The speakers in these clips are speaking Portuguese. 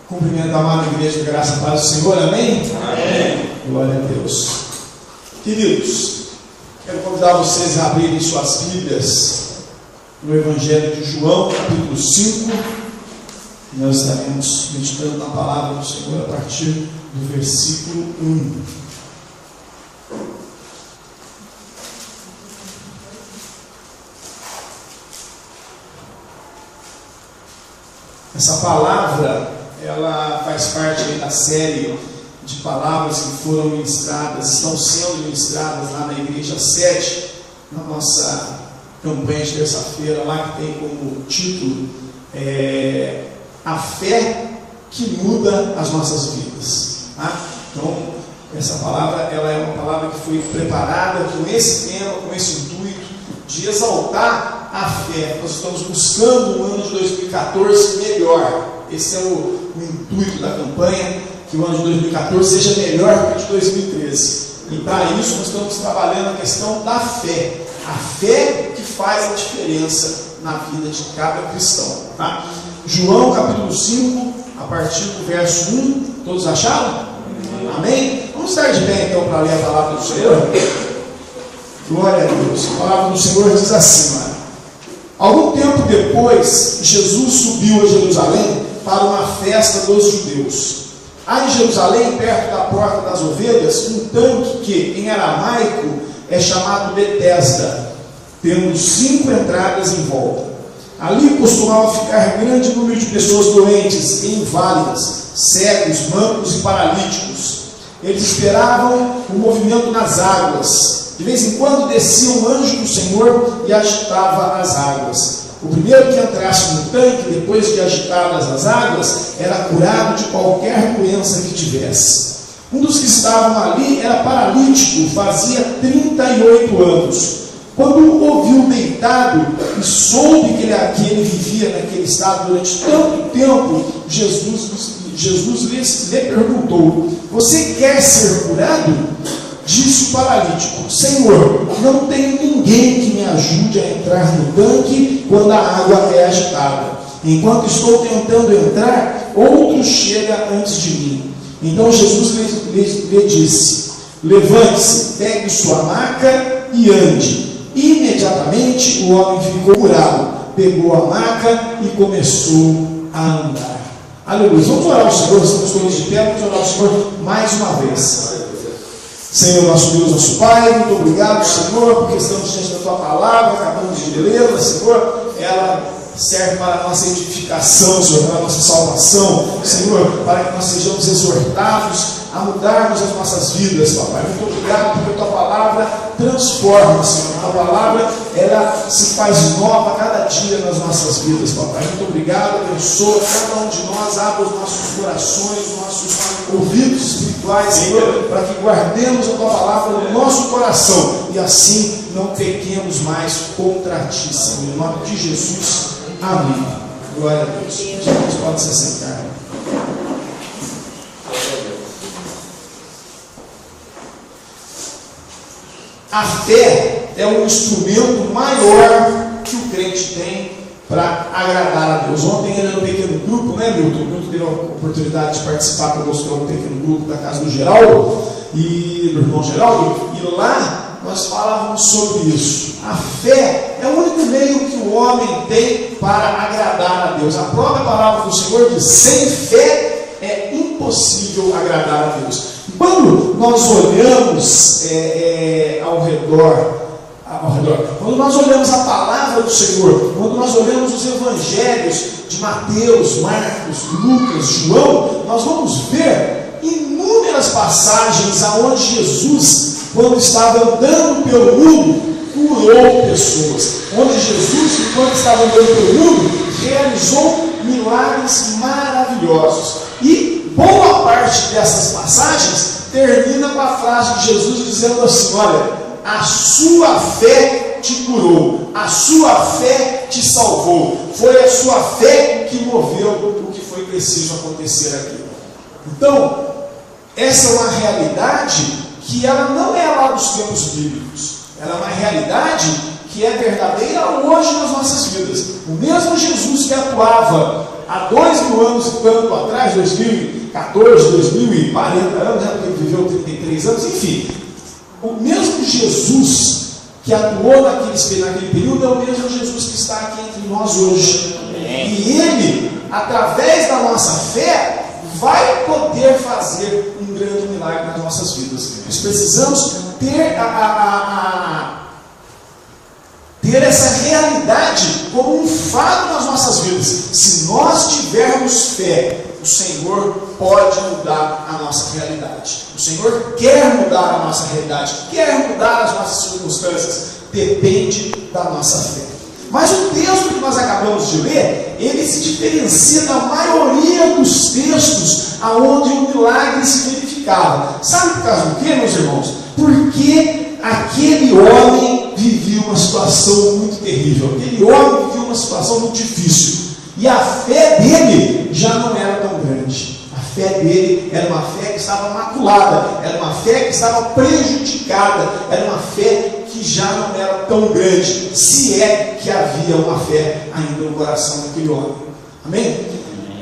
Cumprimento a amada igreja de graça e paz do Senhor, amém? Amém. Glória a Deus. Queridos, quero convidar vocês a abrirem suas Bíblias no Evangelho de João, capítulo 5. Nós estaremos meditando na palavra do Senhor a partir do versículo 1. Essa palavra, ela faz parte da série de palavras que foram ministradas, estão sendo ministradas lá na Igreja 7, na nossa campanha de terça-feira, lá que tem como título A Fé que Muda as Nossas Vidas. Tá? Então, essa palavra, ela é uma palavra que foi preparada com esse tema, com esse intuito de exaltar a fé. Nós estamos buscando um ano de 2014 melhor. Esse é o intuito da campanha, que o ano de 2014 seja melhor que o de 2013. E para isso nós estamos trabalhando a questão da fé. A fé que faz a diferença na vida de cada cristão. Tá? João capítulo 5, a partir do verso 1. Todos acharam? Amém? Vamos estar de pé então para ler a palavra do Senhor? Glória a Deus. A palavra do Senhor diz assim, mano. Algum tempo depois, Jesus subiu a Jerusalém para uma festa dos judeus. Há em Jerusalém, perto da porta das ovelhas, um tanque que, em aramaico, é chamado Betesda, tendo 5 entradas em volta. Ali costumava ficar grande número de pessoas doentes e inválidas, cegos, mancos e paralíticos. Eles esperavam o movimento nas águas. De vez em quando descia um anjo do Senhor e agitava as águas. O primeiro que entrasse no tanque, depois de agitadas as águas, era curado de qualquer doença que tivesse. Um dos que estavam ali era paralítico, fazia 38 anos. Quando o ouviu deitado e soube que ele vivia naquele estado durante tanto tempo, Jesus lhe perguntou: você quer ser curado? Disse o paralítico: Senhor, não tenho ninguém que me ajude a entrar no tanque quando a água é agitada. Enquanto estou tentando entrar, outro chega antes de mim. Então Jesus lhe disse: levante-se, pegue sua maca e ande. Imediatamente o homem ficou curado, pegou a maca e começou a andar. Aleluia. Vamos orar ao Senhor, estamos todos de pé, vamos orar ao Senhor mais uma vez. Senhor, nosso Deus, nosso Pai, muito obrigado, Senhor, porque estamos diante da Tua palavra, acabamos de lê-la, Senhor, ela serve para a nossa edificação, Senhor, para a nossa salvação, Senhor, para que nós sejamos exortados a mudarmos as nossas vidas, Papai. Muito obrigado porque a Tua palavra transforma, Senhor. A Tua palavra, ela se faz nova a cada dia nas nossas vidas, Papai. Muito obrigado, abençoa cada um de nós, abra os nossos corações, os nossos ouvidos espirituais, Senhor, para que guardemos a Tua palavra no nosso coração e assim não pequemos mais contra Ti, Senhor. Em nome de Jesus, amém. Glória a Deus. Jesus pode se sentar. A fé é um instrumento maior que o crente tem para agradar a Deus. Ontem era no pequeno grupo, né, Milton? O Milton teve a oportunidade de participar conosco no pequeno grupo da casa do Geraldo, e do irmão Geraldo, e lá nós falávamos sobre isso. A fé é o único meio que o homem tem para agradar a Deus. A própria palavra do Senhor diz: sem fé é impossível agradar a Deus. Quando nós olhamos ao redor, quando nós olhamos a palavra do Senhor, quando nós olhamos os evangelhos de Mateus, Marcos, Lucas, João, nós vamos ver inúmeras passagens aonde Jesus, quando estava andando pelo mundo, curou pessoas. Onde Jesus, quando estava andando pelo mundo, realizou milagres maravilhosos. E boa parte dessas passagens termina com a frase de Jesus dizendo assim: olha, a sua fé te curou, a sua fé te salvou, foi a sua fé que moveu o que foi preciso acontecer aqui. Então, essa é uma realidade que ela não é lá dos tempos bíblicos, ela é uma realidade que é verdadeira hoje nas nossas vidas. O mesmo Jesus que atuava há 2.000 anos e tanto atrás, 2014, 2040 anos, já que ele viveu 33 anos, enfim, o mesmo Jesus que atuou naquele período é o mesmo Jesus que está aqui entre nós hoje. E Ele, através da nossa fé, vai poder fazer um grande milagre nas nossas vidas. Nós precisamos ter ter essa realidade como um fato nas nossas vidas. Se nós tivermos fé, o Senhor pode mudar a nossa realidade. O Senhor quer mudar a nossa realidade, quer mudar as nossas circunstâncias. Depende da nossa fé. Mas o texto que nós acabamos de ler, ele se diferencia da maioria dos textos aonde o milagre se verificava. Sabe por causa do que, meus irmãos? Porque aquele homem vivia uma situação muito terrível. Aquele homem vivia uma situação muito difícil. E a fé dele já não era tão grande. A fé dele era uma fé que estava maculada, era uma fé que estava prejudicada, era uma fé que já não era tão grande, se é que havia uma fé ainda no coração daquele homem. Amém?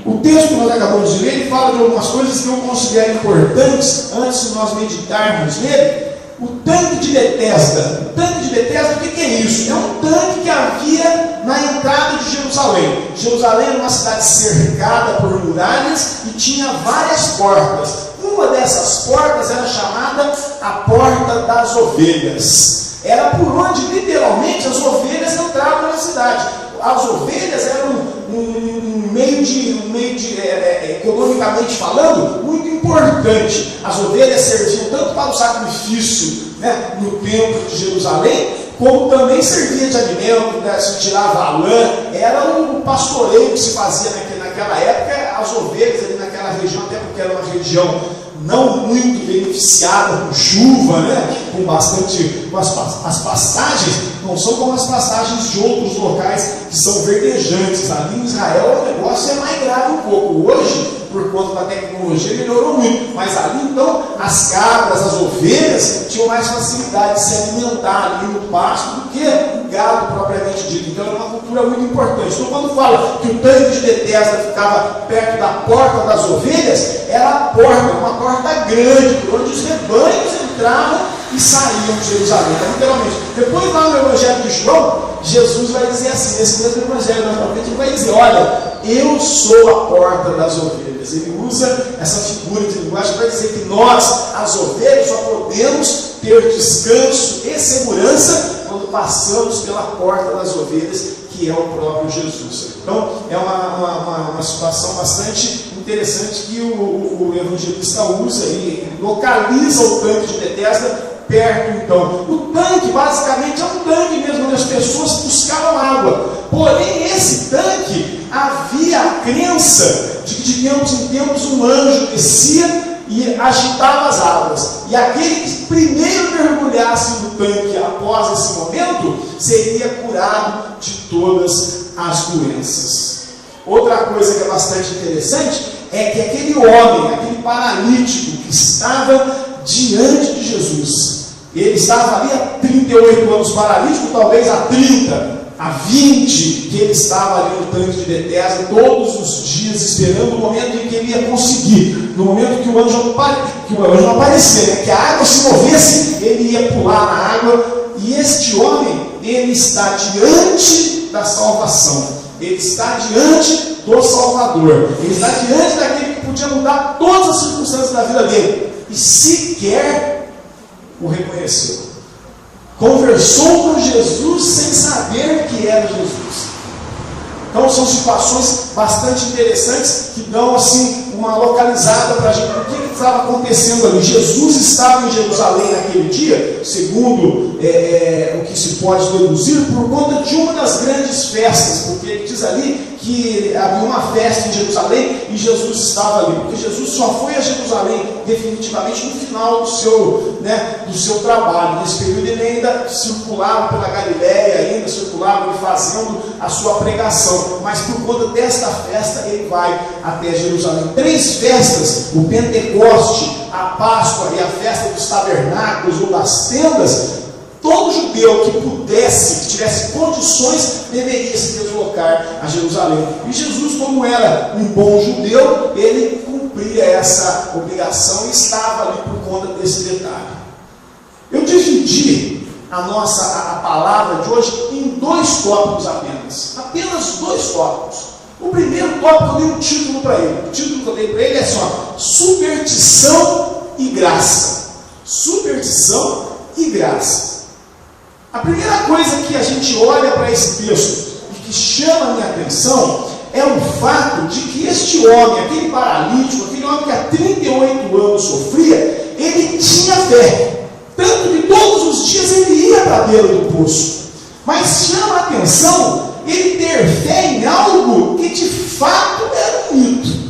O texto que nós acabamos de ler, ele fala de algumas coisas que eu considero importantes antes de nós meditarmos nele. O tanque de Betesda. O tanque de Betesda, o que é isso? É um tanque que havia na entrada de Jerusalém. Jerusalém era uma cidade cercada por muralhas e tinha várias portas. Uma dessas portas era chamada a Porta das Ovelhas. Era por onde literalmente as ovelhas entravam na cidade. As ovelhas eram um meio de economicamente falando, muito importante. As ovelhas serviam tanto para o sacrifício, né, no templo de Jerusalém, como também servia de alimento, né, se tirava a lã. Era um pastoreio que se fazia naquela época, as ovelhas ali naquela região, até porque era uma região não muito beneficiada com chuva, né? Com bastante. As pastagens não são como as pastagens de outros locais que são verdejantes. Ali em Israel o negócio é mais grave um pouco. Hoje, por conta da tecnologia, melhorou muito. Mas ali então, as cabras, as ovelhas tinham mais facilidade de se alimentar ali no pasto do que o gado propriamente dito. Então era uma cultura muito importante. Então quando fala que o tanque de Betesda ficava perto da porta das ovelhas, era a porta, uma porta grande, por onde os rebanhos entravam e saíam de Jerusalém. Então, literalmente. Depois lá no Evangelho de João, Jesus vai dizer assim, nesse mesmo Evangelho, ele vai dizer, olha, eu sou a porta das ovelhas. Ele usa essa figura de linguagem para dizer que nós, as ovelhas, só podemos ter descanso e segurança quando passamos pela porta das ovelhas, que é o próprio Jesus. Então, é uma situação bastante interessante que o evangelista usa e localiza o tanque de Betesda perto. Então, o tanque basicamente é um tanque mesmo onde as pessoas buscavam água. Porém, esse tanque havia a crença de que de tempos em tempos um anjo descia e agitava as águas. E aquele que primeiro mergulhasse no tanque após esse momento seria curado de todas as doenças. Outra coisa que é bastante interessante é que aquele homem, aquele paralítico que estava diante de Jesus, ele estava ali há 38 anos paralítico, talvez há 30, há 20, que ele estava ali no tanque de Betesda todos os dias esperando o momento em que ele ia conseguir, no momento que o anjo não aparecer, né? Que a água se movesse, ele ia pular na água. E este homem, ele está diante da salvação, ele está diante do Salvador, ele está diante daquele que podia mudar todas as circunstâncias da vida dele, e sequer o reconheceu. Conversou com Jesus sem saber que era Jesus. Então são situações bastante interessantes que dão assim uma localizada para a gente. O que estava acontecendo ali? Jesus estava em Jerusalém naquele dia, segundo o que se pode deduzir, por conta de uma das grandes festas, porque ele diz ali que havia uma festa em Jerusalém e Jesus estava ali, porque Jesus só foi a Jerusalém definitivamente no final do seu trabalho. Nesse período ele ainda circulava pela Galileia, ainda circulava fazendo a sua pregação, mas por conta desta festa ele vai até Jerusalém. 3 festas, o Pentecoste, a Páscoa e a festa dos tabernáculos ou das tendas, Todo judeu que pudesse, que tivesse condições, deveria se deslocar a Jerusalém. E Jesus, como era um bom judeu, ele cumpria essa obrigação e estava ali por conta desse detalhe. Eu dividi a palavra de hoje em 2 tópicos apenas 2 tópicos. O primeiro tópico, eu dei um título para ele. O título que eu dei para ele é só: superstição e graça. Superstição e graça. A primeira coisa que a gente olha para esse texto e que chama a minha atenção é o fato de que este homem, aquele paralítico, aquele homem que há 38 anos sofria, ele tinha fé. Tanto que todos os dias ele ia para a beira do poço. Mas chama a atenção ele ter fé em algo que de fato era um mito.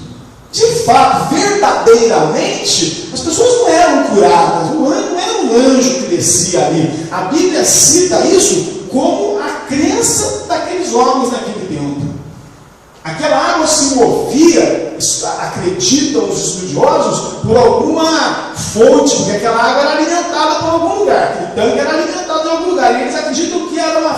De fato, verdadeiramente, as pessoas não eram curadas, não era um anjo que descia ali. A Bíblia cita isso como a crença daqueles homens naquele tempo. Aquela água se movia, acreditam os estudiosos, por alguma fonte, porque aquela água era alimentada por algum lugar, aquele tanque era alimentado em algum lugar, e eles acreditam que era uma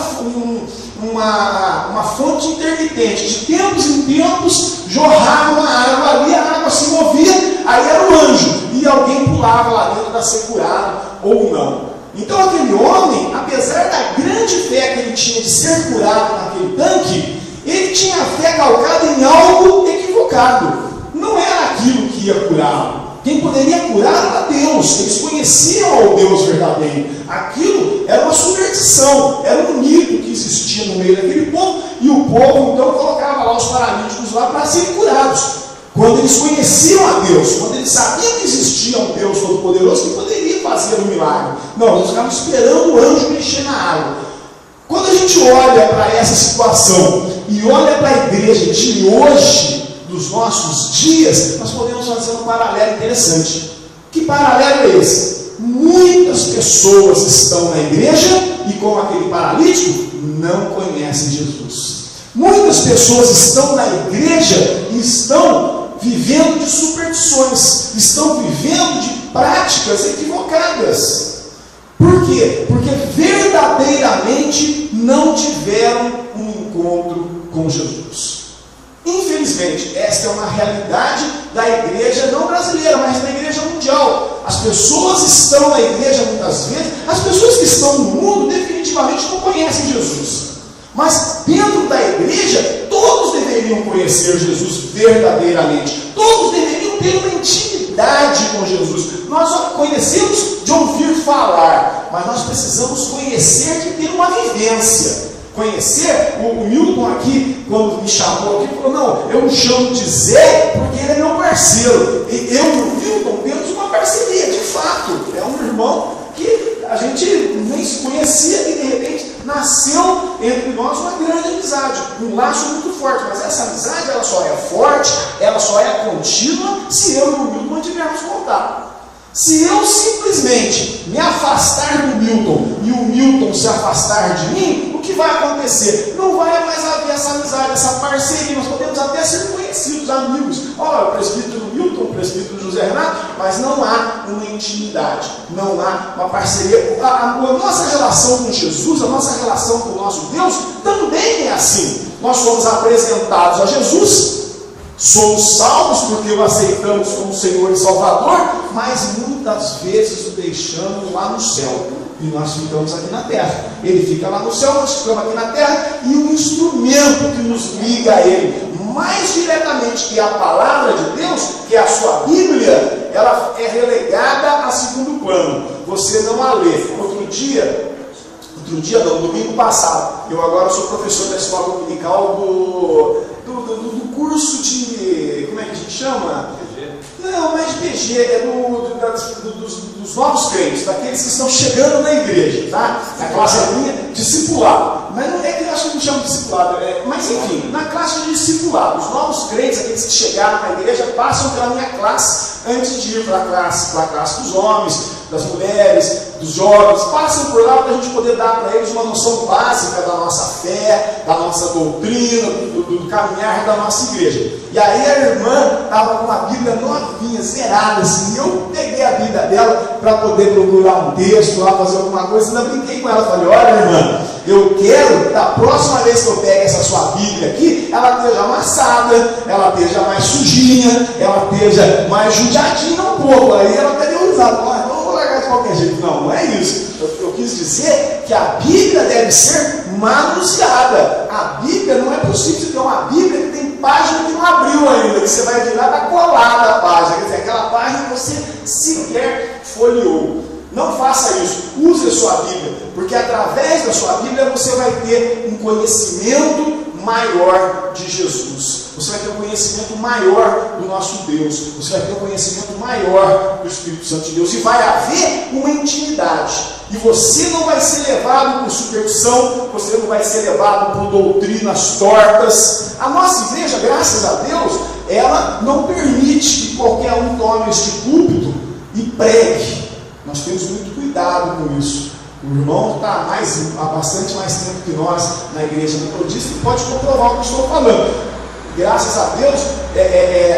fonte intermitente. De tempos em tempos jorrava uma água ali, a água se movia, aí era o anjo, e alguém pulava lá dentro para ser curado ou não. Então aquele homem, apesar da grande fé que ele tinha de ser curado naquele tanque, ele tinha a fé calcada em algo equivocado. Não era aquilo que ia curá-lo. Quem poderia curar era Deus. Eles conheciam o Deus verdadeiro. Aquilo era uma superstição, era um mito que existia no meio daquele povo, e o povo então colocava lá os paralíticos lá para serem curados. Quando eles conheciam a Deus, quando eles sabiam que existia um Deus todo-poderoso que poderia fazer um milagre. Não, eles ficavam esperando o anjo mexer na água. Quando a gente olha para essa situação e olha para a igreja de hoje, dos nossos dias, nós podemos fazer um paralelo interessante. Que paralelo é esse? Muitas pessoas estão na igreja e, como aquele paralítico, não conhecem Jesus. Muitas pessoas estão na igreja e estão vivendo de superstições, estão vivendo de práticas equivocadas. Por quê? Porque verdadeiramente não tiveram um encontro com Jesus. Infelizmente, esta é uma realidade da igreja não brasileira, mas da igreja mundial. As pessoas estão na igreja muitas vezes, as pessoas que estão no mundo definitivamente não conhecem Jesus. Mas dentro da igreja, todos deveriam conhecer Jesus verdadeiramente. Todos deveriam ter uma intimidade com Jesus. Nós só conhecemos de ouvir falar, mas nós precisamos conhecer e ter uma vivência. Conhecer, o Milton aqui, quando me chamou aqui, falou: não, eu o chamo de Zé porque ele é meu parceiro. E eu e o Milton temos uma parceria, de fato. É um irmão que a gente nem se conhecia e de repente nasceu entre nós uma grande amizade, um laço muito forte. Mas essa amizade, ela só é forte, ela só é contínua se eu e o Milton mantivermos contato. Se eu simplesmente me afastar do Milton e o Milton se afastar de mim, o que vai acontecer? Não vai mais haver essa amizade, essa parceria. Nós podemos até ser conhecidos, amigos. Olha, o presbítero Milton, o presbítero José Renato, mas não há uma intimidade, não há uma parceria. A nossa relação com Jesus, a nossa relação com o nosso Deus também é assim. Nós somos apresentados a Jesus, somos salvos porque o aceitamos como Senhor e Salvador, mas muitas vezes o deixamos lá no céu e nós ficamos aqui na terra. Ele fica lá no céu, nós ficamos aqui na terra, e o instrumento que nos liga a Ele mais diretamente, que é a palavra de Deus, que é a sua Bíblia, ela é relegada a segundo plano. Você não a lê. Domingo passado, eu agora sou professor da escola dominical do curso de, como é que a gente chama? PG? Não, não é de PG, é dos novos crentes, daqueles que estão chegando na igreja, tá? Na classe discipulado. Mas não é que eu acho que não chama de discipulado, mas enfim, na classe de discipulado, os novos crentes, aqueles que chegaram na igreja, passam pela minha classe antes de ir para a classe dos homens, das mulheres, dos jovens, passam por lá para a gente poder dar para eles uma noção básica da nossa fé, da nossa doutrina, do caminhar da nossa igreja. E aí a irmã estava com uma Bíblia novinha, zerada assim, e eu peguei a Bíblia dela para poder procurar um texto lá, fazer alguma coisa, ainda brinquei com ela, falei, olha irmã, eu quero, da próxima vez que eu pegue essa sua Bíblia aqui, ela esteja amassada, ela esteja mais sujinha, ela esteja mais judiadinha um pouco, aí ela teria usado, olha, não vou largar de qualquer jeito, não é isso. Eu quis dizer que a Bíblia deve ser manuseada. A Bíblia não é possível você ter uma Bíblia que tem página que não abriu ainda, que você vai virar, está colada a página, quer dizer, aquela página que você sequer folheou. Não faça isso, use a sua Bíblia, porque através da sua Bíblia você vai ter um conhecimento maior de Jesus. Você vai ter um conhecimento maior do nosso Deus. Você vai ter um conhecimento maior do Espírito Santo de Deus. E vai haver uma intimidade. E você não vai ser levado por superstição, você não vai ser levado por doutrinas tortas. A nossa igreja, graças a Deus, ela não permite que qualquer um tome este púlpito e pregue. Nós temos muito cuidado com isso. O irmão está há bastante mais tempo que nós na igreja metodista e pode comprovar o que estou falando. Graças a Deus,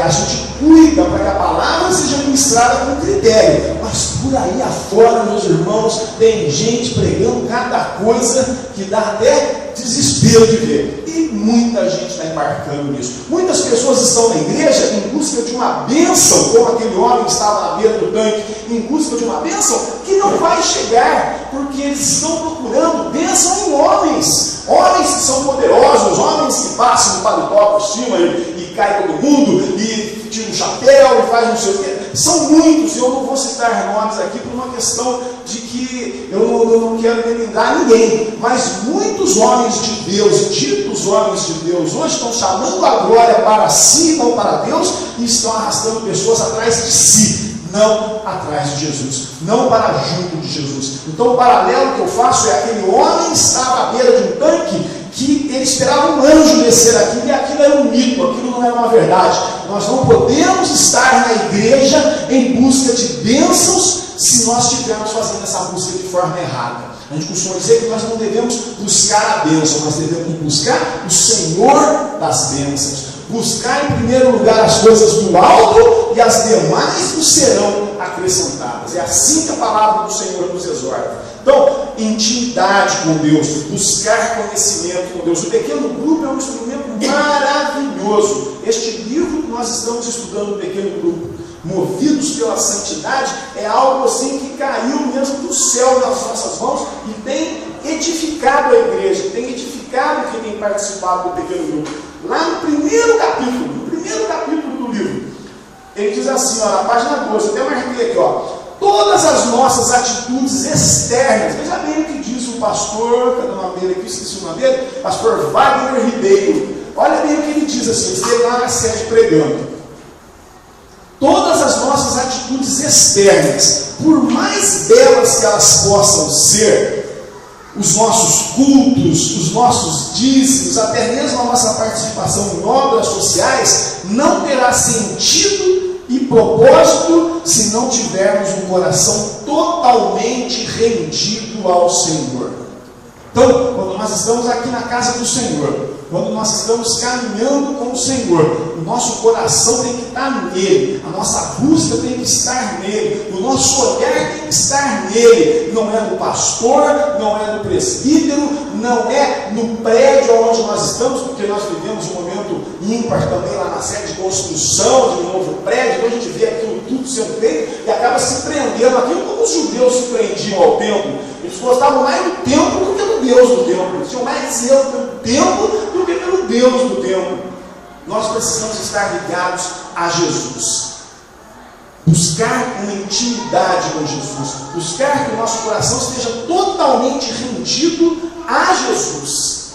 a gente cuida para que a palavra seja ministrada com critério. Mas por aí afora, meus irmãos, tem gente pregando cada coisa que dá até desespero de ver. E muita gente está embarcando nisso. Muitas pessoas estão na igreja em busca de uma bênção, como aquele homem que estava na beira do tanque, em busca de uma bênção que não vai chegar, porque eles estão procurando bênção em homens. Homens que são poderosos, homens que passam o paletó por cima e cai todo mundo, e tira um chapéu e faz não sei o quê. São muitos, e eu não vou citar nomes aqui por uma questão de que eu não quero delindar ninguém, mas muitos homens de Deus, ditos homens de Deus, hoje estão chamando a glória para si, não para Deus, e estão arrastando pessoas atrás de si, não atrás de Jesus, não para junto de Jesus. Então o paralelo que eu faço é aquele homem que estava à beira de um tanque, que ele esperava um anjo descer aqui, e aquilo era um mito, aquilo não era uma verdade. Nós não podemos estar na igreja em busca de bênçãos se nós estivermos fazendo essa busca de forma errada. A gente costuma dizer que nós não devemos buscar a bênção, nós devemos buscar o Senhor das bênçãos. Buscar em primeiro lugar as coisas do alto e as demais nos serão acrescentadas. É assim que a palavra do Senhor nos exorta. Então, intimidade com Deus, buscar conhecimento com Deus. O pequeno grupo é um instrumento maravilhoso. Este livro que nós estamos estudando, o pequeno grupo, movidos pela santidade, é algo assim que caiu mesmo do céu nas nossas mãos e tem edificado a igreja, tem edificado quem tem participado do pequeno grupo. Lá no primeiro capítulo do livro, ele diz assim, ó, na página 12, até marquei aqui, ó, todas as nossas atitudes externas, veja bem o que diz o pastor, cadê o nome dele aqui, esqueci o nome dele, pastor Wagner Ribeiro, olha bem o que ele diz assim, ele esteve lá na sede pregando. Todas as nossas atitudes externas, por mais belas que elas possam ser, os nossos cultos, os nossos dízimos, até mesmo a nossa participação em obras sociais, não terá sentido e propósito se não tivermos um coração totalmente rendido ao Senhor. Então, quando nós estamos aqui na casa do Senhor, quando nós estamos caminhando com o Senhor, o nosso coração tem que estar nele, a nossa busca tem que estar nele, o nosso olhar tem que estar nele, não é no pastor, não é no presbítero, não é no prédio onde nós estamos, porque nós vivemos um momento ímpar também lá na sede de construção de um novo prédio, então a gente vê aquilo tudo sendo feito e acaba se prendendo aquilo como os judeus se prendiam ao templo. Eles gostavam mais do templo do que do Deus do templo. Eles tinham mais zelo pelo templo do que pelo Deus do templo. Nós precisamos estar ligados a Jesus. Buscar uma intimidade com Jesus. Buscar que o nosso coração esteja totalmente rendido a Jesus.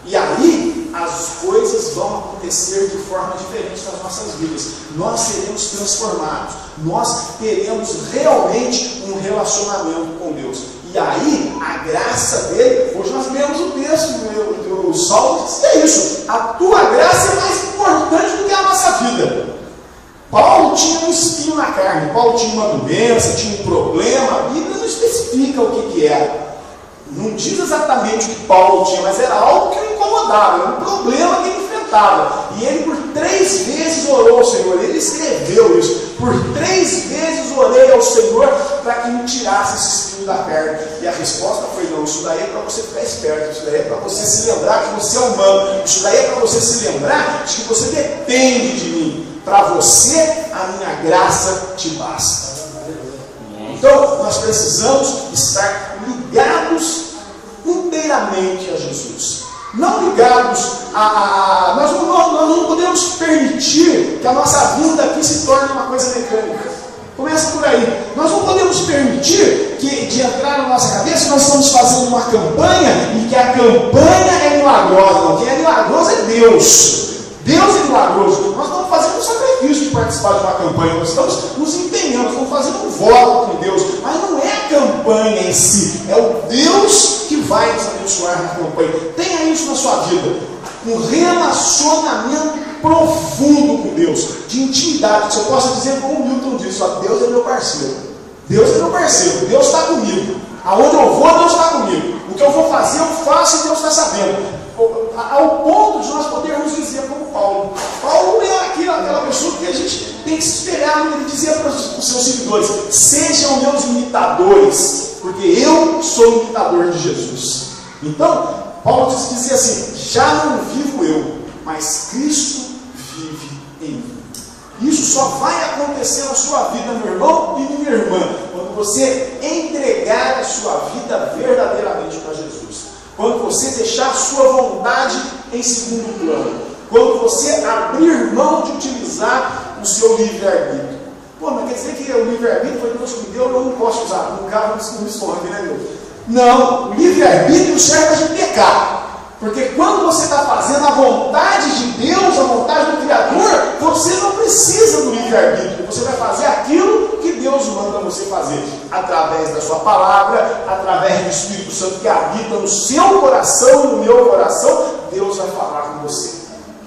E aí as coisas vão acontecer de forma diferente nas nossas vidas. Nós seremos transformados. Nós teremos realmente um relacionamento com Deus. E aí, a graça dele, hoje nós lemos o texto, o Salmo diz que é isso, a tua graça é mais importante do que a nossa vida. Paulo tinha um espinho na carne, Paulo tinha uma doença, tinha um problema. A Bíblia não especifica o que era. Não diz exatamente o que Paulo tinha, mas era algo que o incomodava, era um problema que ele enfrentava. E ele por 3 vezes orou ao Senhor, ele escreveu isso. Por 3 vezes orei ao Senhor para que me tirasse esse espinho da carne. E a resposta foi: não, isso daí é para você ficar esperto, isso daí é para você se lembrar que você é humano, isso daí é para você se lembrar de que você depende de mim. Para você, a minha graça te basta. Então, nós precisamos estar ligados inteiramente a Jesus. Não ligados nós não podemos permitir que a nossa vida aqui se torne uma coisa mecânica. Começa por aí. Nós não podemos permitir que, de entrar na nossa cabeça, nós estamos fazendo uma campanha e que a campanha é milagrosa. Não, quem é milagroso é Deus. Deus é milagroso. Nós estamos fazendo um sacrifício de participar de uma campanha. Nós estamos nos empenhando, nós estamos fazendo um voto com Deus. Mas não é a campanha em si, é o Deus que vai nos abençoar na campanha. Tenha isso na sua vida. Um relacionamento profundo com Deus, de intimidade. Que você possa dizer como o Milton disse: ó, Deus é meu parceiro. Deus é meu parceiro, Deus está comigo. Aonde eu vou, Deus está comigo. O que eu vou fazer, eu faço e Deus está sabendo. Ao ponto de nós podermos dizer como Paulo. Paulo é aquela pessoa que a gente tem que se espelhar. Ele dizia para os seus seguidores: sejam meus imitadores, porque eu sou imitador de Jesus. Então, Paulo dizia assim: já não vivo eu, mas Cristo vive em mim. Isso só vai acontecer na sua vida, meu irmão e minha irmã, quando você entregar a sua vida verdadeiramente para Jesus. Quando você deixar a sua vontade em segundo plano. Quando você abrir mão de utilizar o seu livre-arbítrio. Pô, mas quer dizer que o livre-arbítrio foi Deus que me deu, eu não posso usar. No carro não esconde, né, meu? Não, o livre-arbítrio serve para a gente pecar. Porque quando você está fazendo a vontade de Deus, a vontade do Criador, você não precisa do livre-arbítrio. Você vai fazer aquilo que Deus manda você fazer. Através da sua palavra, através do Espírito Santo que habita no seu coração e no meu coração, Deus vai falar com você.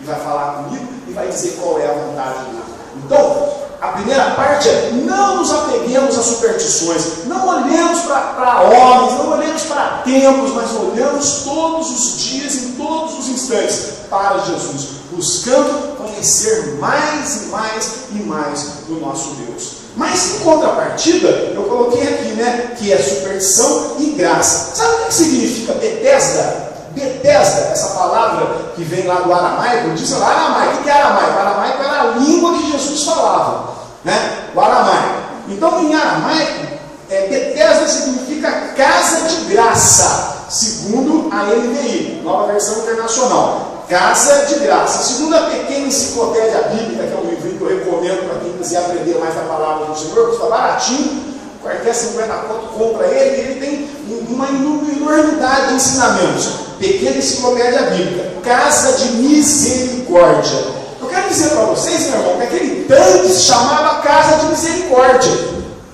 E vai falar comigo e vai dizer qual é a vontade dele. Então, a primeira parte é: não nos apeguemos a superstições, não olhemos para homens, não olhemos para templos, mas olhamos todos os dias, em todos os instantes, para Jesus, buscando conhecer mais e mais e mais do nosso Deus. Mas em contrapartida, eu coloquei aqui, né, que é superstição e graça. Sabe o que significa Betesda? Betesda, essa palavra que vem lá do aramaico, diz lá aramaico. O que é aramaico? Aramaico era a língua que Jesus falava, né? O aramaico. Então, em aramaico, Betesda significa casa de graça, segundo a NVI, Nova Versão Internacional. Casa de graça. Segundo a pequena enciclopédia bíblica, que é um livro que eu recomendo para quem quiser aprender mais da palavra do Senhor, custa baratinho. Qualquer 50 conto compra ele, e ele tem uma enormidade de ensinamentos. Pequena enciclopédia bíblica, casa de misericórdia. Eu quero dizer para vocês, meu irmão, que aquele tanque se chamava casa de misericórdia.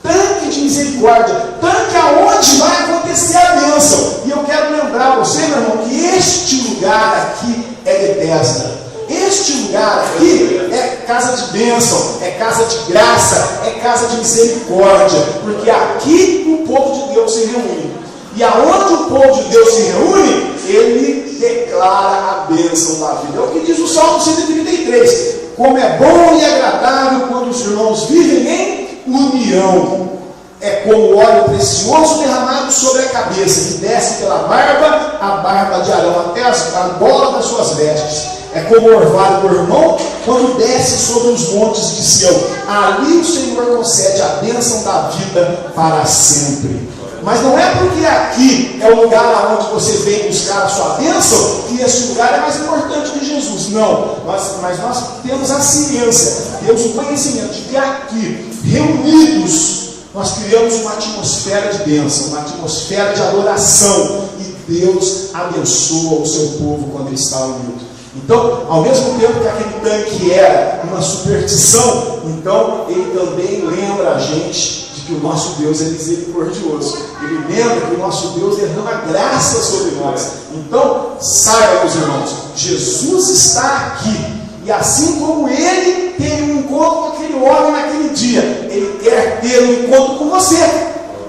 Tanque de misericórdia. Tanque aonde vai acontecer a bênção. E eu quero lembrar você, meu irmão, que este lugar aqui é Betesda. Este lugar aqui é casa de bênção, é casa de graça, é casa de misericórdia, porque aqui o povo de Deus se reúne. E aonde o povo de Deus se reúne, ele declara a bênção da vida. É o que diz o Salmo 133: como é bom e agradável quando os irmãos vivem em união. É como óleo precioso derramado sobre a cabeça, que desce pela barba, a barba de Arão, até a gola das suas vestes. É como o orvalho do irmão quando desce sobre os montes de Sião. Ali o Senhor concede a bênção da vida para sempre. Mas não é porque aqui é o lugar onde você vem buscar a sua bênção que esse lugar é mais importante que Jesus. Não, mas nós temos a ciência, temos o conhecimento de que aqui, reunidos, nós criamos uma atmosfera de bênção, uma atmosfera de adoração. E Deus abençoa o seu povo quando ele está unido. Então, ao mesmo tempo que aquele tanque era uma superstição, então ele também lembra a gente de que o nosso Deus é misericordioso. Ele lembra que o nosso Deus derrama graça sobre nós. Então, saiba, meus irmãos, Jesus está aqui. E assim como ele teve um encontro com aquele homem naquele dia, ele quer ter um encontro com você.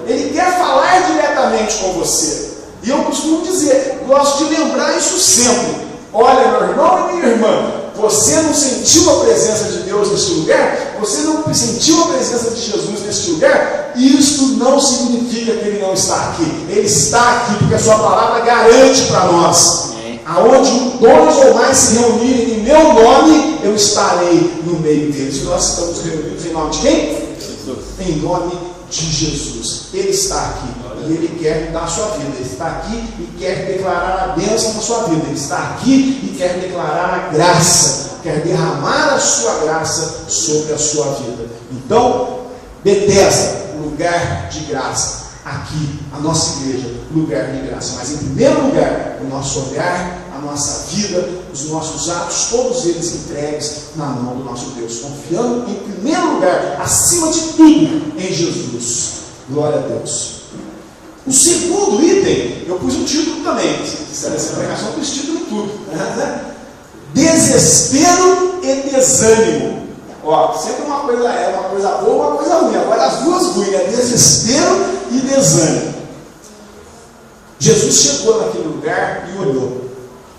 Ele quer falar diretamente com você. E eu costumo dizer, gosto de lembrar isso sempre. Olha, meu irmão e minha irmã, você não sentiu a presença de Deus neste lugar? Você não sentiu a presença de Jesus neste lugar? Isso não significa que Ele não está aqui. Ele está aqui porque a sua palavra garante para nós. Aonde dois ou mais se reunirem em meu nome, eu estarei no meio deles. Nós estamos reunidos em nome de quem? Jesus. Em nome de Jesus. Ele está aqui e Ele quer mudar a sua vida. Ele está aqui e quer declarar a bênção na sua vida. Ele está aqui e quer declarar a graça, quer derramar a sua graça sobre a sua vida. Então, Betesda, lugar de graça. Aqui, a nossa igreja, lugar de graça. Mas em primeiro lugar, o nosso olhar, a nossa vida, os nossos atos, todos eles entregues na mão do nosso Deus, confiando em primeiro lugar, acima de tudo, em Jesus. Glória a Deus. O segundo item, eu pus um título também, se quiser essa pregação, eu pus título em tudo. Desespero e desânimo. Ó, sempre uma coisa boa, uma coisa ruim. Agora as duas ruins, né? Desespero e desânimo. Jesus chegou naquele lugar e olhou.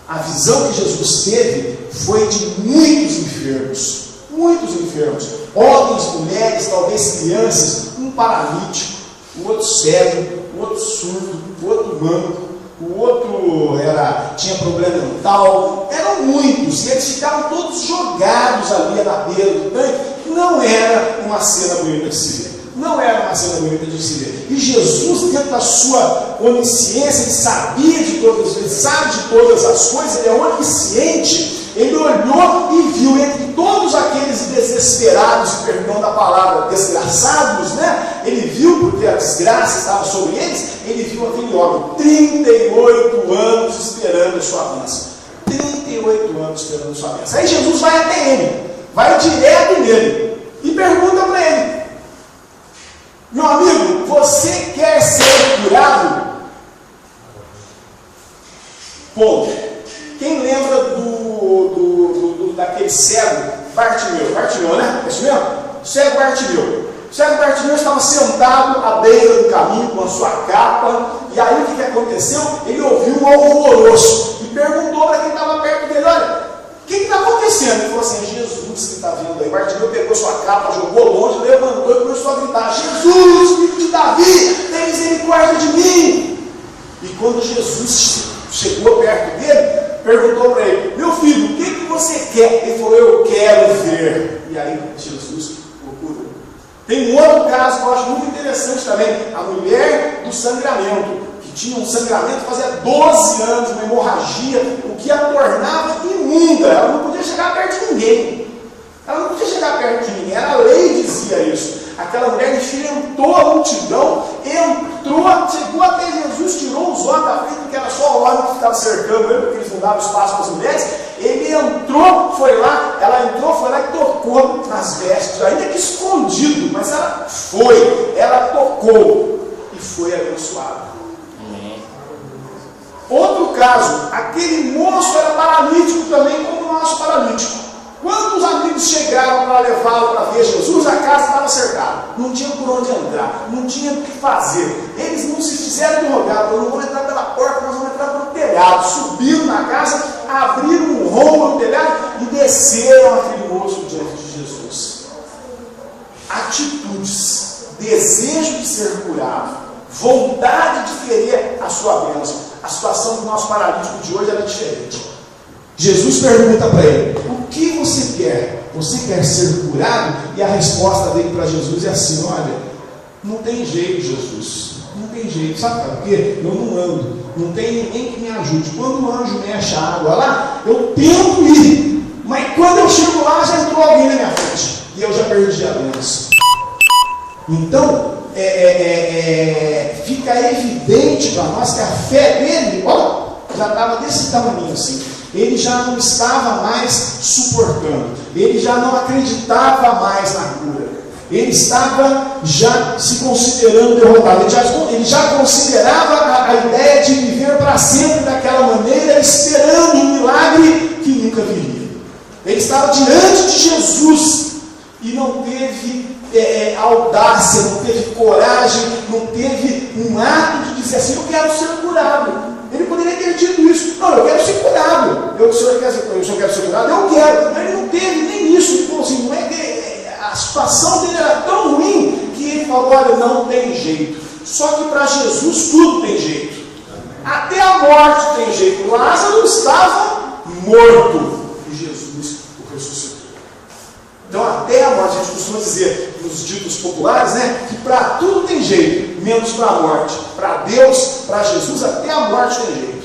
A visão que Jesus teve foi de muitos enfermos. Muitos enfermos. Homens, mulheres, talvez crianças. Um paralítico, o outro cego, o outro surdo, o outro manco. O outro tinha problema mental. Eram muitos. E eles ficavam todos jogados ali na beira do tanque. Não era uma cena bonita de se ver. Não era uma cena bonita de se ver. E Jesus, dentro da sua onisciência, ele sabia de todas, ele sabe de todas as coisas, ele é onisciente. Ele olhou e viu entre todos aqueles desesperados, perdão da palavra, desgraçados, né? Ele viu, porque a desgraça estava sobre eles, ele viu aquele homem, 38 anos esperando a sua bênção. 38 anos esperando a sua bênção. Aí Jesus vai até ele, vai direto nele e pergunta para ele: meu amigo, você quer ser curado? Ponto. Quem lembra daquele cego Bartimeu, né? É isso mesmo? Cego Bartimeu. O cego Bartimeu estava sentado à beira do caminho com a sua capa. E aí o que aconteceu? Ele ouviu um alvoroço e perguntou para quem estava perto dele: olha, o que está acontecendo? Ele falou assim: Jesus que está vindo aí. Bartimeu pegou sua capa, jogou longe, levantou e começou a gritar: Jesus, filho de Davi, tem misericórdia de mim. E quando Jesus chegou perto dele, perguntou para ele: meu filho, o que você quer? Ele falou: eu quero ver. E aí Jesus o curou. Tem um outro caso que eu acho muito interessante também: a mulher do sangramento, que tinha um sangramento fazia 12 anos, uma hemorragia, o que a tornava imunda. Ela não podia chegar perto de ninguém. Ela não podia chegar perto de ninguém. A lei dizia isso. Aquela mulher enfrentou a multidão, entrou, chegou até Jesus, tirou os olhos da frente, porque era só o homem que ficava cercando ele, porque eles não davam espaço para as mulheres. Ele entrou, foi lá, ela entrou, foi lá e tocou nas vestes, ainda que escondido, mas ela tocou e foi abençoada. Outro caso, aquele moço era paralítico também, como o nosso paralítico. Quando os amigos chegaram para levá-lo para ver Jesus, a casa estava cercada. Não tinha por onde entrar, não tinha o que fazer. Eles não se fizeram de rogado: não vamos entrar pela porta, nós vamos entrar pelo telhado. Subiram na casa, abriram um rombo no telhado e desceram aquele moço diante de Jesus. Atitudes, desejo de ser curado, vontade de querer a sua bênção. A situação do nosso paralítico de hoje era diferente. Jesus pergunta para ele: o que você quer? Você quer ser curado? E a resposta dele para Jesus é assim: olha, não tem jeito, Jesus, não tem jeito. Sabe por quê? Eu não ando, não tem ninguém que me ajude. Quando o anjo mexe a água lá, eu tento ir, mas quando eu chego lá, já entrou alguém na minha frente e eu já perdi a bênção. Então, fica evidente para nós que a fé dele, olha, já estava desse tamanho assim. Ele já não estava mais suportando, ele já não acreditava mais na cura, ele estava já se considerando derrotado, ele já considerava a ideia de viver para sempre daquela maneira, esperando um milagre que nunca viria. Ele estava diante de Jesus e não teve audácia, não teve coragem, não teve um ato de dizer assim: eu quero ser curado. Ele poderia ter dito isso: não, eu quero ser curado. O senhor quer ser curado? Eu quero. Mas ele não teve nem isso. Ele falou assim: não é que a situação dele era tão ruim que ele falou: olha, não tem jeito. Só que para Jesus tudo tem jeito. Até a morte tem jeito. Lázaro estava morto e Jesus o ressuscitou. Então, até a morte, a gente costuma dizer nos ditos populares, né, que para tudo tem jeito, menos para a morte. Para Deus, para Jesus, até a morte tem jeito.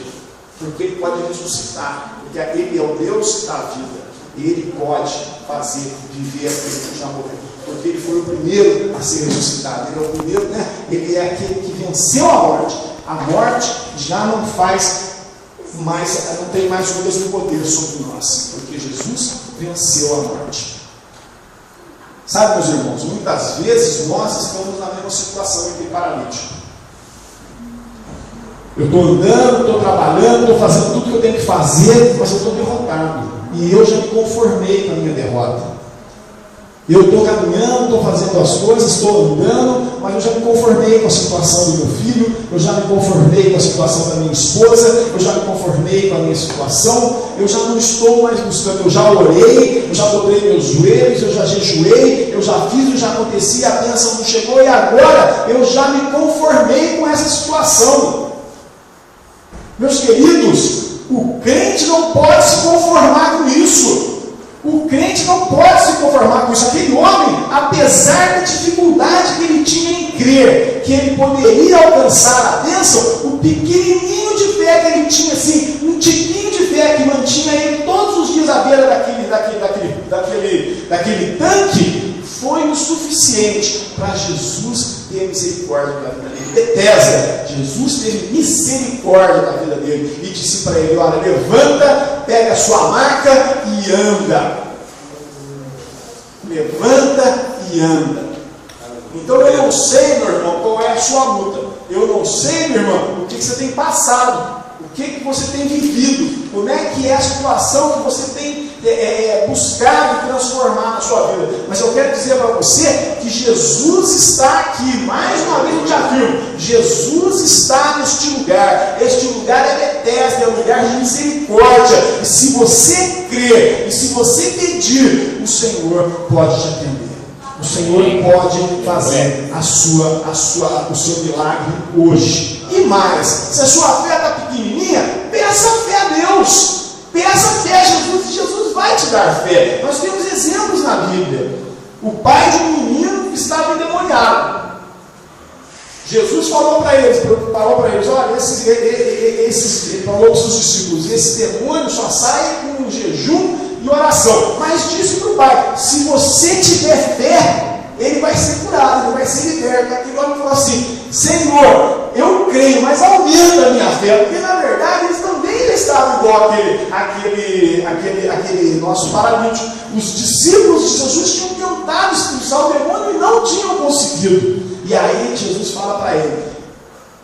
Porque Ele pode ressuscitar. Porque Ele é o Deus da vida. E Ele pode fazer viver aquele que já morreu. Porque Ele foi o primeiro a ser ressuscitado. Ele é o primeiro, né? Ele é aquele que venceu a morte. A morte já não faz mais, não tem mais o mesmo poder sobre nós. Porque Jesus venceu a morte. Sabe, meus irmãos, muitas vezes nós estamos na mesma situação entre paralítico. Eu estou andando, estou trabalhando, estou fazendo tudo que eu tenho que fazer, mas eu estou derrotado. E eu já me conformei com a minha derrota. Eu estou caminhando, estou fazendo as coisas, estou andando, mas eu já me conformei com a situação do meu filho, eu já me conformei com a situação da minha esposa, eu já me conformei com a minha situação, eu já não estou mais buscando, eu já orei, eu já dobrei meus joelhos, eu já jejuei, eu já fiz, eu já aconteci, a bênção não chegou e agora eu já me conformei com essa situação. Meus queridos, o crente não pode se conformar com isso. O crente não pode se conformar com isso. Aquele homem, apesar da dificuldade que ele tinha em crer que ele poderia alcançar a bênção, o pequenininho de fé que ele tinha, assim, um tiquinho de fé que mantinha ele todos os dias à beira daquele tanque, foi o suficiente para Jesus ter misericórdia da vida dele. Bethesda, Jesus teve misericórdia da vida dele e disse para ele: olha, levanta, pega a sua maca e anda. Levanta e anda. Então eu não sei, meu irmão, qual é a sua luta. Eu não sei, meu irmão, o que você tem passado, o que você tem vivido, como é que é a situação que você tem buscado transformar na sua vida. Mas eu quero dizer para você que Jesus está aqui. Mais uma vez eu te afirmo: Jesus está neste lugar. Este lugar é Bethesda, é um lugar de misericórdia. E se você crer, e se você pedir, o Senhor pode te atender. O Senhor pode fazer o seu milagre hoje. E mais, se a sua fé está pequenininha, peça fé a Deus. Peça fé a Jesus e Jesus vai te dar fé. Nós temos exemplos na Bíblia. O pai de um menino que estava endemoniado. Jesus falou para eles: olha, ele falou para os seus discípulos: esse demônio só sai com jejum e oração. Mas disse para o pai: se você tiver fé, ele vai ser curado, ele vai ser liberto. Aquele homem falou assim: Senhor, eu creio, mas aumenta a minha fé. Porque na verdade eles também estavam igual aquele nosso paralítico. Os discípulos de Jesus tinham tentado expulsar o demônio e não tinham conseguido. E aí Jesus fala para ele: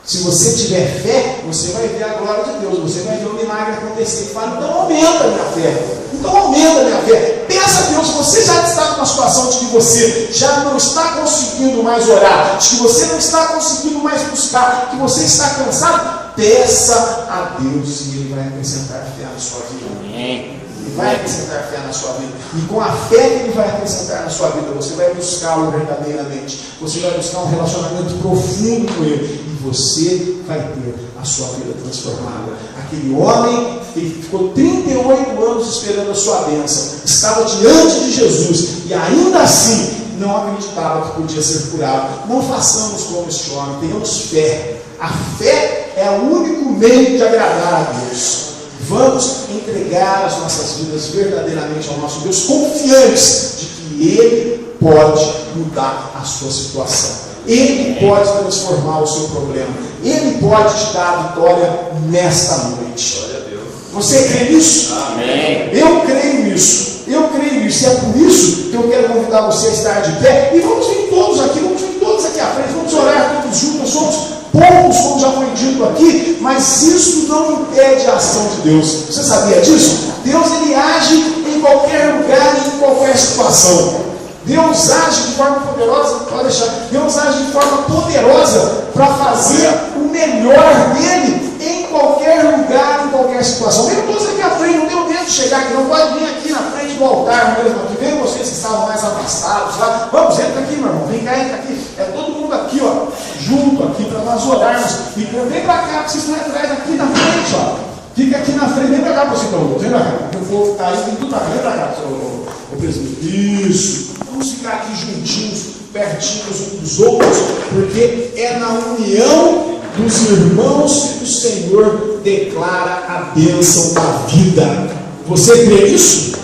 se você tiver fé, você vai ver a glória de Deus, você vai ver o milagre acontecer. Ele fala: então aumenta a minha fé. Então aumenta a minha fé. Peça a Deus. Você já está numa situação de que você já não está conseguindo mais orar, de que você não está conseguindo mais buscar, que você está cansado. Peça a Deus e Ele vai acrescentar fé na sua vida. Ele vai acrescentar fé na sua vida. E com a fé que Ele vai acrescentar na sua vida, você vai buscá-lo verdadeiramente. Você vai buscar um relacionamento profundo com Ele. E você vai ter a sua vida transformada. Aquele homem, ele ficou 38 anos esperando a sua bênção. Estava diante de Jesus. E ainda assim, não acreditava que podia ser curado. Não façamos como este homem. Tenhamos fé. A fé é o único meio de agradar a Deus. Vamos entregar as nossas vidas verdadeiramente ao nosso Deus, confiantes de que Ele pode mudar a sua situação. Ele pode transformar o seu problema. Ele pode te dar a vitória nesta noite. Você crê nisso? Amém. Eu creio nisso. Eu creio nisso. E é por isso que eu quero convidar você a estar de pé. E vamos vir todos aqui à frente. Vamos orar todos juntos. Somos poucos, como já foi dito aqui, mas isso não impede a ação de Deus. Você sabia disso? Deus, Ele age em qualquer lugar e em qualquer situação. Deus age de forma poderosa, pode deixar, Deus age de forma poderosa para fazer o melhor dele em qualquer lugar, em qualquer situação. Eu estou aqui à frente, não tenho medo de chegar aqui, não pode vir aqui na frente do altar mesmo aqui, vem vocês que estavam mais afastados lá, vamos, entra aqui, meu irmão, vem cá, entra aqui, é todo mundo aqui, ó, junto aqui, para nós orarmos, e vem para cá, vocês estão atrás aqui na frente, ó. Fica aqui na frente, vem pra cá, você então, vem pra cá, porque o povo está aí, tem tudo pra cá, vem pra cá, o presbítero. Isso, vamos ficar aqui juntinhos, pertinhos uns dos outros, porque é na união dos irmãos que o Senhor declara a bênção da vida. Você crê nisso?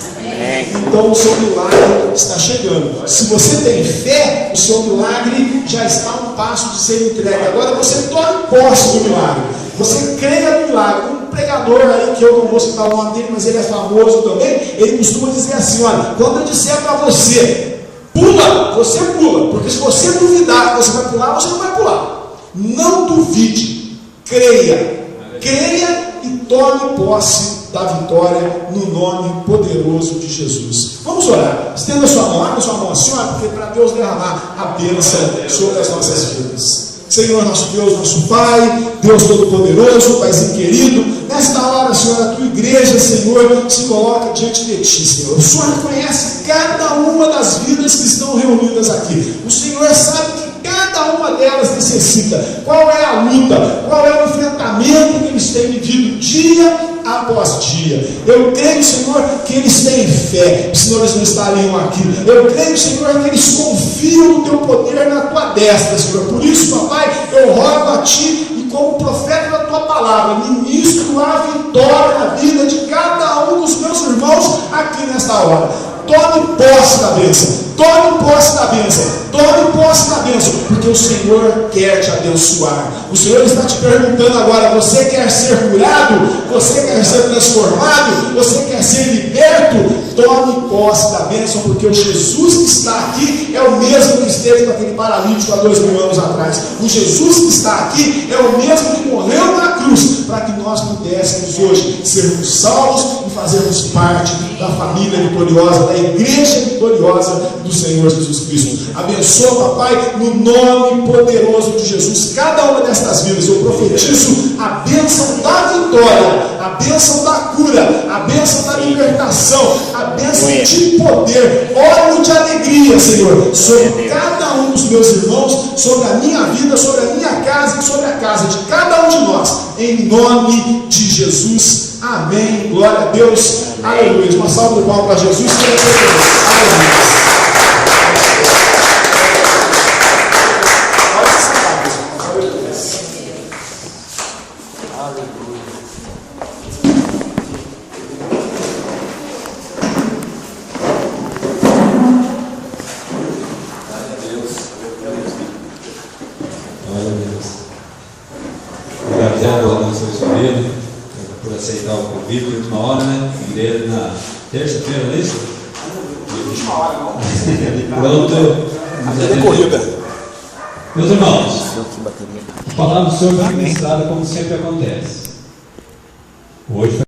Então o seu milagre está chegando. Se você tem fé, o seu milagre já está a um passo de ser entregue. Agora você tome posse do milagre. Você creia no milagre. Um pregador aí, que eu não vou citar o nome dele, mas ele é famoso também, ele costuma dizer assim: olha, quando eu disser para você, pula, você pula. Porque se você duvidar que você vai pular, você não vai pular. Não duvide. Creia. Creia e tome posse da vitória no nome poderoso de Jesus. Vamos orar. Estenda sua mão, abra sua mão assim, porque para Deus derramar a bênção sobre as nossas vidas. Senhor, nosso Deus, nosso Pai, Deus Todo-Poderoso, Paizinho querido, nesta hora, Senhor, a tua igreja, Senhor, se coloca diante de ti, Senhor. O Senhor conhece cada uma das vidas que estão reunidas aqui. O Senhor sabe que cada uma delas necessita. Qual é a luta? Qual é o enfrentamento que eles têm vivido dia após dia? Eu creio, Senhor, que eles têm fé, senão eles não estariam aqui. Eu creio, Senhor, que eles confiam no teu poder na tua destra, Senhor. Por isso, papai, eu rogo a ti e como profeta da tua palavra, ministro a vitória na vida de cada um dos meus irmãos aqui nesta hora. Tome posse da bênção, tome posse da bênção, tome posse da bênção, porque o Senhor quer te abençoar. O Senhor está te perguntando agora: você quer ser curado? Você quer ser transformado? Você quer ser liberto? Tome posse da bênção, porque o Jesus que está aqui é o mesmo que esteve com aquele paralítico há 2000 anos atrás. O Jesus que está aqui é o mesmo que morreu na cruz, para que nós pudéssemos hoje sermos salvos e fazermos parte da família vitoriosa, da igreja vitoriosa do Senhor Jesus Cristo. Abençoa, papai, no nome poderoso de Jesus, cada uma destas vidas. Eu profetizo a bênção da vitória, a bênção da cura, a bênção da libertação, a bênção de poder, óleo de alegria, Senhor, sobre cada um dos meus irmãos, sobre a minha vida, sobre a minha casa e sobre a casa de cada um de nós, em nome de Jesus. Amém. Glória a Deus. Aleluia. Uma salva de palmas para Jesus. Aleluia. Por aceitar o convite de última hora, né? Igreja na terça-feira, não é isso? De última hora, não. Pronto. Meus irmãos, a palavra do Senhor foi ministrada como sempre acontece. Hoje foi